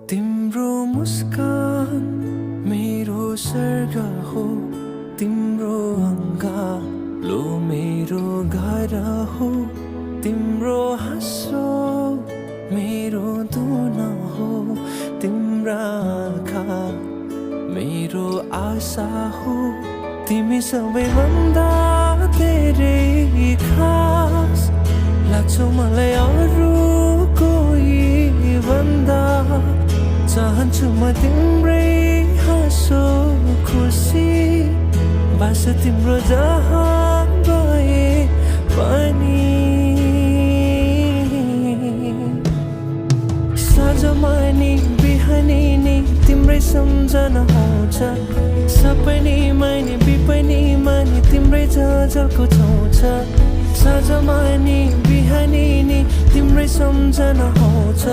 तिम्रो मुस्कान मेरो स्वर्ग हो, तिम्रो अङ्गालो मेरो घर हो, तिम्रो हाँसो मेरो धुन हो, तिम्रा आँखा मेरो आशा हो। तिमी सबैभन्दा धेरै खास लाग्छौ मलाई अरू कोही भन्दा। चाहन्छु म तिम्रै हाँसो खुसी बास तिम्रो जहाँ गए पनि। साँझमा नि बिहानी नि तिम्रै सम्झना आउँछ, सपनीमा नि बिपनीमा नि तिम्रै झलको छाउँछ। साँझमा नि बिहानी नि तिम्रै सम्झना आउँछ,